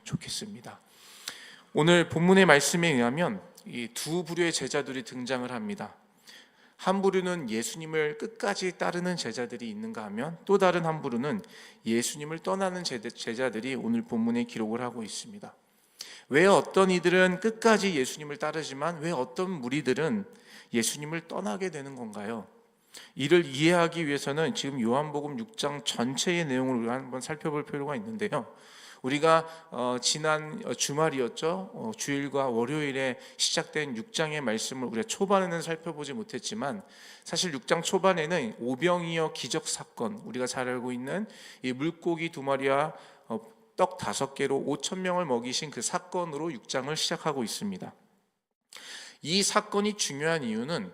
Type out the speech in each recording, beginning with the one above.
좋겠습니다. 오늘 본문의 말씀에 의하면 이 두 부류의 제자들이 등장을 합니다. 한 부류는 예수님을 끝까지 따르는 제자들이 있는가 하면, 또 다른 한 부류는 예수님을 떠나는 제자들이 오늘 본문에 기록을 하고 있습니다. 왜 어떤 이들은 끝까지 예수님을 따르지만 왜 어떤 무리들은 예수님을 떠나게 되는 건가요? 이를 이해하기 위해서는 지금 요한복음 6장 전체의 내용을 우리가 한번 살펴볼 필요가 있는데요. 우리가 지난 주말이었죠. 주일과 월요일에 시작된 6장의 말씀을 우리가 초반에는 살펴보지 못했지만, 사실 6장 초반에는 오병이어 기적 사건, 우리가 잘 알고 있는 이 물고기 2마리와 떡 5개로 5천 명을 먹이신 그 사건으로 6장을 시작하고 있습니다. 이 사건이 중요한 이유는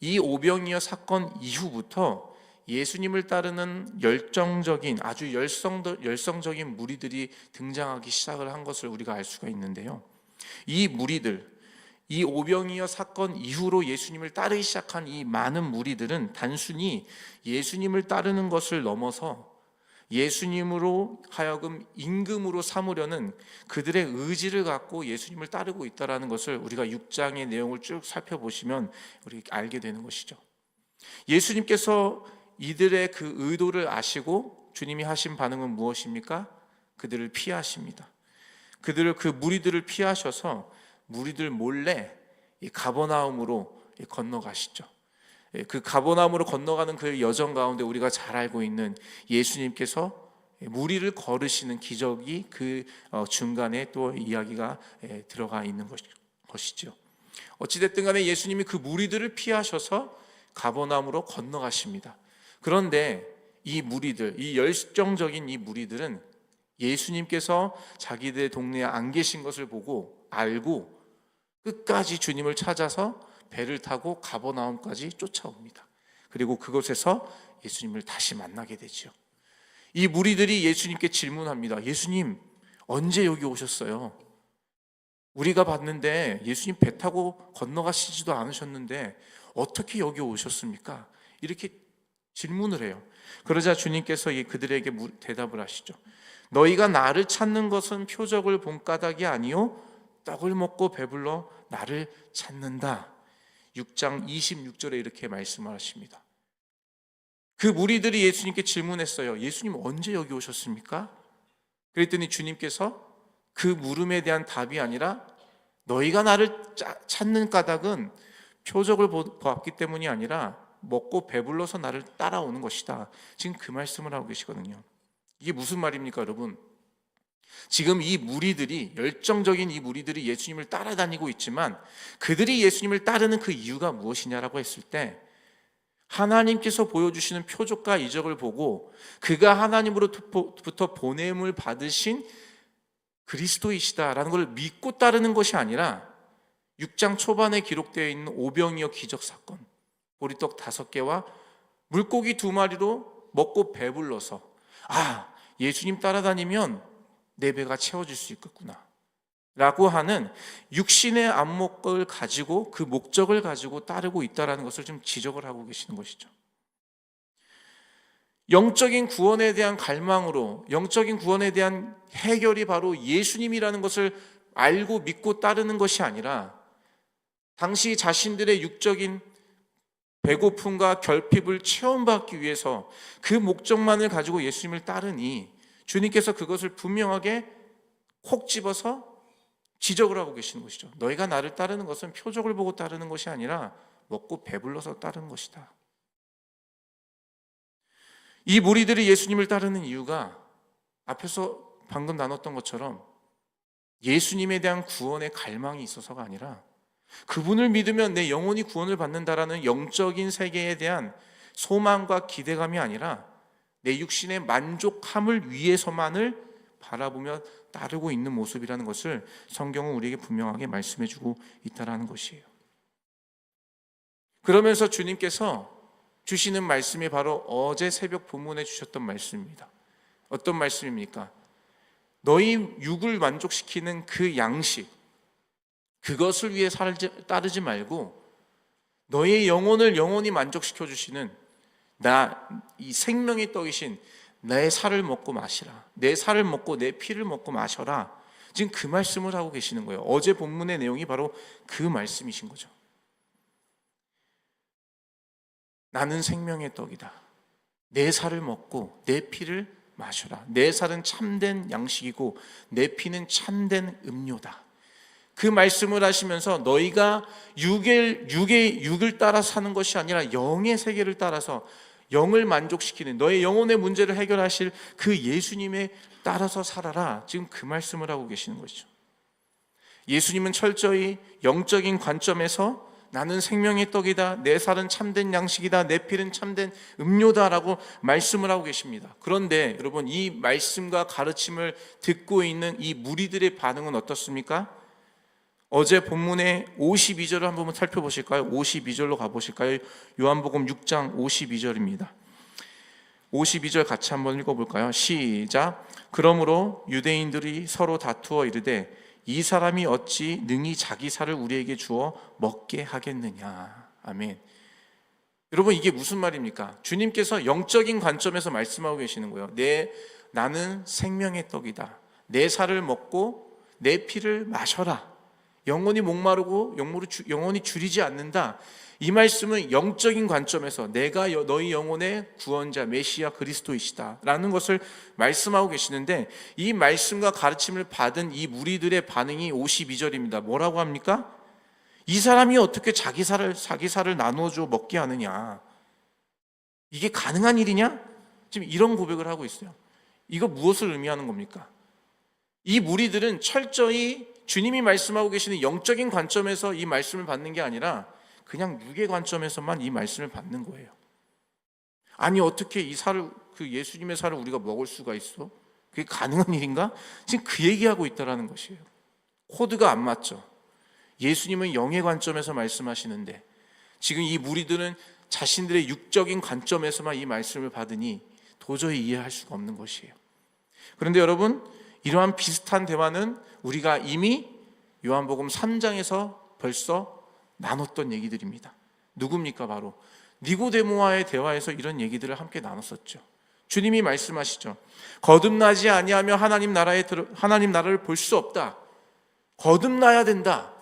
이 오병이어 사건 이후부터 예수님을 따르는 열정적인, 아주 열성적인 무리들이 등장하기 시작을 한 것을 우리가 알 수가 있는데요. 이 무리들, 이 오병이어 사건 이후로 예수님을 따르기 시작한 이 많은 무리들은 단순히 예수님을 따르는 것을 넘어서 예수님으로 하여금 임금으로 삼으려는 그들의 의지를 갖고 예수님을 따르고 있다는 것을 우리가 6장의 내용을 쭉 살펴보시면 우리 알게 되는 것이죠. 예수님께서 이들의 그 의도를 아시고 주님이 하신 반응은 무엇입니까? 그들을 피하십니다. 그 무리들을 피하셔서 무리들 몰래 이 가버나움으로 건너가시죠. 그 가버나움으로 건너가는 그 여정 가운데 우리가 잘 알고 있는 예수님께서 무리를 걸으시는 기적이 그 중간에 또 이야기가 들어가 있는 것이죠. 어찌됐든 간에 예수님이 그 무리들을 피하셔서 가버나움으로 건너가십니다. 그런데 이 무리들, 이 열정적인 이 무리들은 예수님께서 자기들 동네에 안 계신 것을 보고 알고 끝까지 주님을 찾아서 배를 타고 가버나움까지 쫓아옵니다. 그리고 그곳에서 예수님을 다시 만나게 되죠. 이 무리들이 예수님께 질문합니다. 예수님, 언제 여기 오셨어요? 우리가 봤는데 예수님 배 타고 건너가시지도 않으셨는데 어떻게 여기 오셨습니까? 이렇게 질문을 해요. 그러자 주님께서 그들에게 대답을 하시죠. 너희가 나를 찾는 것은 표적을 본 까닭이 아니요 떡을 먹고 배불러 나를 찾는다. 6장 26절에 이렇게 말씀을 하십니다. 그 무리들이 예수님께 질문했어요. 예수님 언제 여기 오셨습니까? 그랬더니 주님께서 그 물음에 대한 답이 아니라 너희가 나를 찾는 까닭은 표적을 보았기 때문이 아니라 먹고 배불러서 나를 따라오는 것이다. 지금 그 말씀을 하고 계시거든요. 이게 무슨 말입니까, 여러분? 지금 이 무리들이, 열정적인 이 무리들이 예수님을 따라다니고 있지만 그들이 예수님을 따르는 그 이유가 무엇이냐라고 했을 때, 하나님께서 보여주시는 표적과 이적을 보고 그가 하나님으로부터 보냄을 받으신 그리스도이시다라는 걸 믿고 따르는 것이 아니라 6장 초반에 기록되어 있는 오병이어 기적 사건, 보리떡 5개와 물고기 2마리로 먹고 배불러서 예수님 따라다니면 내 배가 채워질 수 있겠구나 라고 하는 육신의 안목을 가지고 그 목적을 가지고 따르고 있다는 것을 좀 지적을 하고 계시는 것이죠. 영적인 구원에 대한 갈망으로, 영적인 구원에 대한 해결이 바로 예수님이라는 것을 알고 믿고 따르는 것이 아니라 당시 자신들의 육적인 배고픔과 결핍을 체험받기 위해서 그 목적만을 가지고 예수님을 따르니 주님께서 그것을 분명하게 콕 집어서 지적을 하고 계시는 것이죠. 너희가 나를 따르는 것은 표적을 보고 따르는 것이 아니라 먹고 배불러서 따르는 것이다. 이 무리들이 예수님을 따르는 이유가 앞에서 방금 나눴던 것처럼 예수님에 대한 구원의 갈망이 있어서가 아니라 그분을 믿으면 내 영혼이 구원을 받는다라는 영적인 세계에 대한 소망과 기대감이 아니라 내 육신의 만족함을 위해서만을 바라보며 따르고 있는 모습이라는 것을 성경은 우리에게 분명하게 말씀해주고 있다는 것이에요. 그러면서 주님께서 주시는 말씀이 바로 어제 새벽 본문에 주셨던 말씀입니다. 어떤 말씀입니까? 너희 육을 만족시키는 그 양식, 그것을 위해 따르지 말고 너의 영혼을 영원히 만족시켜 주시는 이 생명의 떡이신 내 살을 먹고 마시라. 내 살을 먹고 내 피를 먹고 마셔라. 지금 그 말씀을 하고 계시는 거예요. 어제 본문의 내용이 바로 그 말씀이신 거죠. 나는 생명의 떡이다. 내 살을 먹고 내 피를 마셔라. 내 살은 참된 양식이고 내 피는 참된 음료다. 그 말씀을 하시면서 너희가 육을 따라 사는 것이 아니라 영의 세계를 따라서 영을 만족시키는 너의 영혼의 문제를 해결하실 그 예수님에 따라서 살아라. 지금 그 말씀을 하고 계시는 것이죠. 예수님은 철저히 영적인 관점에서 나는 생명의 떡이다, 내 살은 참된 양식이다, 내 피는 참된 음료다라고 말씀을 하고 계십니다. 그런데 여러분, 이 말씀과 가르침을 듣고 있는 이 무리들의 반응은 어떻습니까? 어제 본문의 52절을 한번 살펴보실까요? 52절로 가보실까요? 요한복음 6장 52절입니다. 52절 같이 한번 읽어볼까요? 시작. 그러므로 유대인들이 서로 다투어 이르되 이 사람이 어찌 능히 자기 살을 우리에게 주어 먹게 하겠느냐. 아멘. 여러분, 이게 무슨 말입니까? 주님께서 영적인 관점에서 말씀하고 계시는 거예요. 나는 생명의 떡이다. 내 살을 먹고 내 피를 마셔라. 영원히 목마르고 영원히 줄이지 않는다. 이 말씀은 영적인 관점에서 내가 너희 영혼의 구원자 메시아 그리스도이시다 라는 것을 말씀하고 계시는데, 이 말씀과 가르침을 받은 이 무리들의 반응이 52절입니다. 뭐라고 합니까? 이 사람이 어떻게 자기 살을 나누어줘 먹게 하느냐, 이게 가능한 일이냐? 지금 이런 고백을 하고 있어요. 이거 무엇을 의미하는 겁니까? 이 무리들은 철저히 주님이 말씀하고 계시는 영적인 관점에서 이 말씀을 받는 게 아니라 그냥 육의 관점에서만 이 말씀을 받는 거예요. 아니, 어떻게 이 살을, 그 예수님의 살을 우리가 먹을 수가 있어? 그게 가능한 일인가? 지금 그 얘기하고 있다라는 것이에요. 코드가 안 맞죠. 예수님은 영의 관점에서 말씀하시는데 지금 이 무리들은 자신들의 육적인 관점에서만 이 말씀을 받으니 도저히 이해할 수가 없는 것이에요. 그런데 여러분, 이러한 비슷한 대화는 우리가 이미 요한복음 3장에서 벌써 나눴던 얘기들입니다. 누굽니까? 바로 니고데모와의 대화에서 이런 얘기들을 함께 나눴었죠. 주님이 말씀하시죠. 거듭나지 아니하며 하나님 나라를 볼 수 없다. 거듭나야 된다.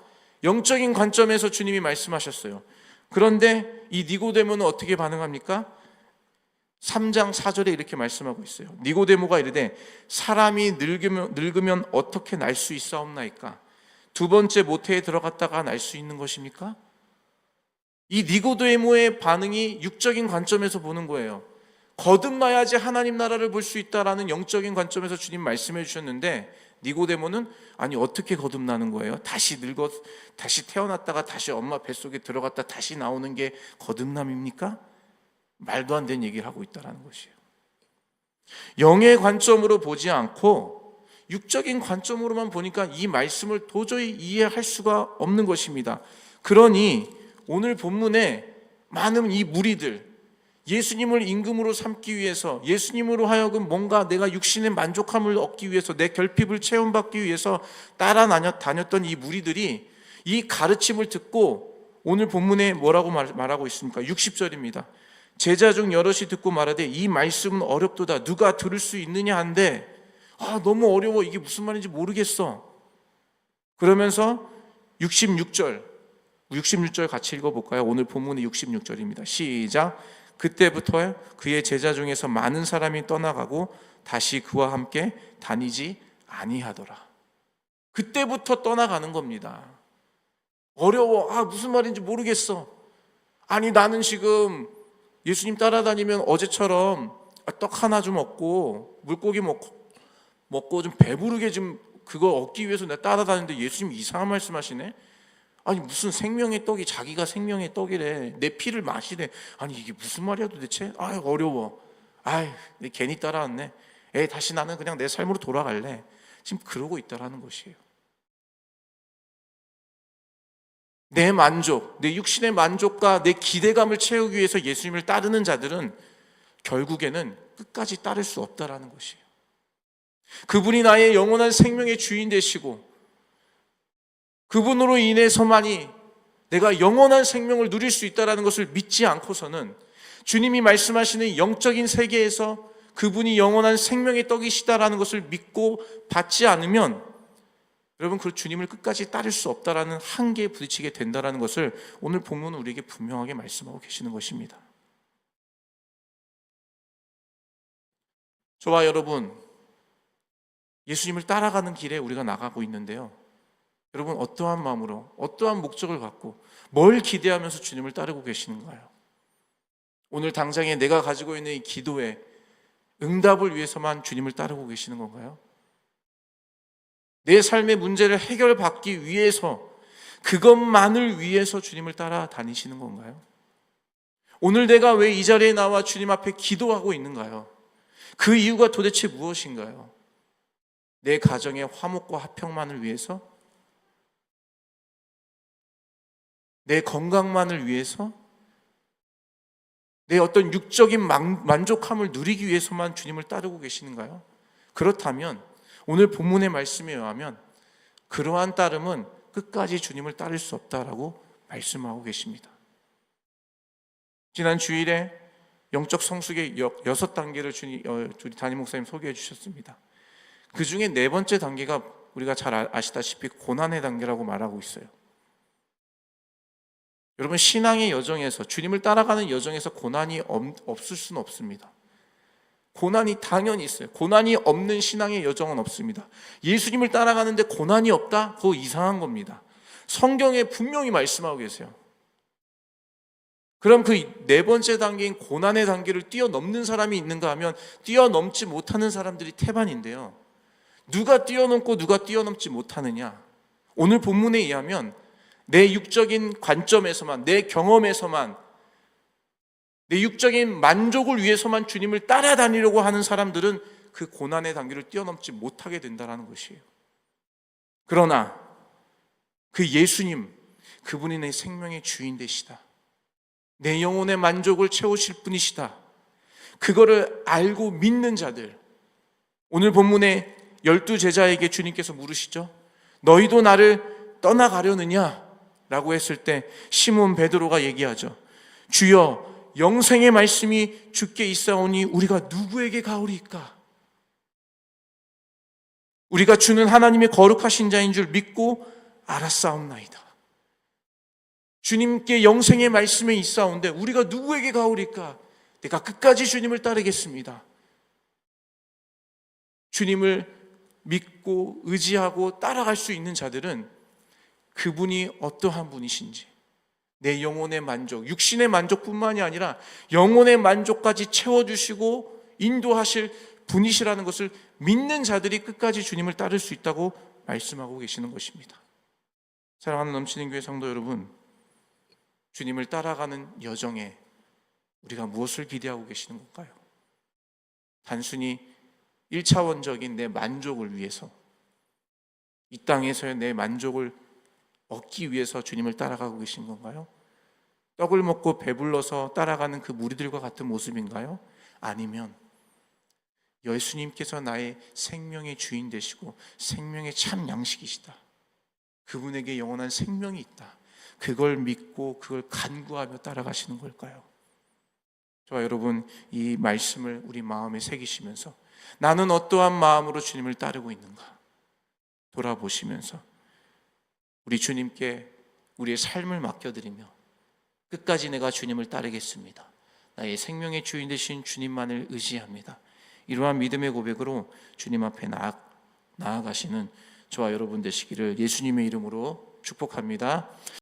영적인 관점에서 주님이 말씀하셨어요. 그런데 이 니고데모는 어떻게 반응합니까? 3장 4절에 이렇게 말씀하고 있어요. 니고데모가 이르되 사람이 늙으면 어떻게 날 수 있사옵나이까? 두 번째 모태에 들어갔다가 날 수 있는 것입니까? 이 니고데모의 반응이 육적인 관점에서 보는 거예요. 거듭나야지 하나님 나라를 볼 수 있다라는 영적인 관점에서 주님 말씀해 주셨는데, 니고데모는 아니 어떻게 거듭나는 거예요? 다시 태어났다가 다시 엄마 뱃속에 들어갔다 다시 나오는 게 거듭남입니까? 말도 안 되는 얘기를 하고 있다는 것이에요. 영의 관점으로 보지 않고 육적인 관점으로만 보니까 이 말씀을 도저히 이해할 수가 없는 것입니다. 그러니 오늘 본문에 많은 이 무리들, 예수님을 임금으로 삼기 위해서, 예수님으로 하여금 뭔가 내가 육신의 만족함을 얻기 위해서, 내 결핍을 체험받기 위해서 다녔던 이 무리들이 이 가르침을 듣고 오늘 본문에 뭐라고 말하고 있습니까? 60절입니다. 제자 중 여럿이 듣고 말하되 이 말씀은 어렵도다. 누가 들을 수 있느냐 한데, 너무 어려워. 이게 무슨 말인지 모르겠어. 그러면서 66절 같이 읽어볼까요? 오늘 본문의 66절입니다. 시작. 그때부터 그의 제자 중에서 많은 사람이 떠나가고 다시 그와 함께 다니지 아니하더라. 그때부터 떠나가는 겁니다. 어려워. 무슨 말인지 모르겠어. 아니, 나는 지금 예수님 따라다니면 어제처럼 떡 하나 좀 얻고 물고기 먹고 좀 배부르게 좀 그거 얻기 위해서 내가 따라다니는데 예수님 이상한 말씀하시네. 아니, 무슨 생명의 떡이 자기가 생명의 떡이래. 내 피를 마시래. 아니, 이게 무슨 말이야 도대체? 어려워. 괜히 따라왔네. 다시 나는 그냥 내 삶으로 돌아갈래. 지금 그러고 있다라는 것이에요. 내 만족, 내 육신의 만족과 내 기대감을 채우기 위해서 예수님을 따르는 자들은 결국에는 끝까지 따를 수 없다라는 것이에요. 그분이 나의 영원한 생명의 주인 되시고 그분으로 인해서만이 내가 영원한 생명을 누릴 수 있다는 것을 믿지 않고서는, 주님이 말씀하시는 영적인 세계에서 그분이 영원한 생명의 떡이시다라는 것을 믿고 받지 않으면 여러분, 그 주님을 끝까지 따를 수 없다라는 한계에 부딪히게 된다라는 것을 오늘 본문은 우리에게 분명하게 말씀하고 계시는 것입니다. 저와 여러분, 예수님을 따라가는 길에 우리가 나가고 있는데요, 여러분, 어떠한 마음으로, 어떠한 목적을 갖고 뭘 기대하면서 주님을 따르고 계시는가요? 오늘 당장에 내가 가지고 있는 이 기도에 응답을 위해서만 주님을 따르고 계시는 건가요? 내 삶의 문제를 해결받기 위해서, 그것만을 위해서 주님을 따라 다니시는 건가요? 오늘 내가 왜 이 자리에 나와 주님 앞에 기도하고 있는가요? 그 이유가 도대체 무엇인가요? 내 가정의 화목과 화평만을 위해서? 내 건강만을 위해서? 내 어떤 육적인 만족함을 누리기 위해서만 주님을 따르고 계시는가요? 그렇다면 오늘 본문의 말씀에 의하면 그러한 따름은 끝까지 주님을 따를 수 없다라고 말씀하고 계십니다. 지난 주일에 영적 성숙의 6단계를 우리 담임 목사님 소개해 주셨습니다. 그 중에 4번째 단계가 우리가 잘 아시다시피 고난의 단계라고 말하고 있어요. 여러분, 신앙의 여정에서, 주님을 따라가는 여정에서 고난이 없을 수는 없습니다. 고난이 당연히 있어요. 고난이 없는 신앙의 여정은 없습니다. 예수님을 따라가는데 고난이 없다? 그거 이상한 겁니다. 성경에 분명히 말씀하고 계세요. 그럼 그 4번째 단계인 고난의 단계를 뛰어넘는 사람이 있는가 하면 뛰어넘지 못하는 사람들이 태반인데요, 누가 뛰어넘고 누가 뛰어넘지 못하느냐? 오늘 본문에 의하면 내 육적인 관점에서만, 내 경험에서만, 내 육적인 만족을 위해서만 주님을 따라다니려고 하는 사람들은 그 고난의 단계를 뛰어넘지 못하게 된다는 것이에요. 그러나 그 예수님, 그분이 내 생명의 주인 되시다, 내 영혼의 만족을 채우실 분이시다, 그거를 알고 믿는 자들, 오늘 본문에 12제자에게 주님께서 물으시죠. 너희도 나를 떠나가려느냐? 라고 했을 때 시몬 베드로가 얘기하죠. 주여, 영생의 말씀이 주께 있사오니 우리가 누구에게 가오리이까? 우리가 주는 하나님의 거룩하신 자인 줄 믿고 알았사옵나이다. 주님께 영생의 말씀이 있사온데 우리가 누구에게 가오리까? 내가 끝까지 주님을 따르겠습니다. 주님을 믿고 의지하고 따라갈 수 있는 자들은 그분이 어떠한 분이신지, 내 영혼의 만족, 육신의 만족뿐만이 아니라 영혼의 만족까지 채워주시고 인도하실 분이시라는 것을 믿는 자들이 끝까지 주님을 따를 수 있다고 말씀하고 계시는 것입니다. 사랑하는 넘치는 교회 성도 여러분, 주님을 따라가는 여정에 우리가 무엇을 기대하고 계시는 걸까요? 단순히 1차원적인 내 만족을 위해서, 이 땅에서의 내 만족을 얻기 위해서 주님을 따라가고 계신 건가요? 떡을 먹고 배불러서 따라가는 그 무리들과 같은 모습인가요? 아니면 예수님께서 나의 생명의 주인 되시고 생명의 참 양식이시다, 그분에게 영원한 생명이 있다, 그걸 믿고 그걸 간구하며 따라가시는 걸까요? 저와 여러분, 이 말씀을 우리 마음에 새기시면서 나는 어떠한 마음으로 주님을 따르고 있는가 돌아보시면서 우리 주님께 우리의 삶을 맡겨드리며 끝까지 내가 주님을 따르겠습니다, 나의 생명의 주인 되신 주님만을 의지합니다, 이러한 믿음의 고백으로 주님 앞에 나아가시는 저와 여러분 되시기를 예수님의 이름으로 축복합니다.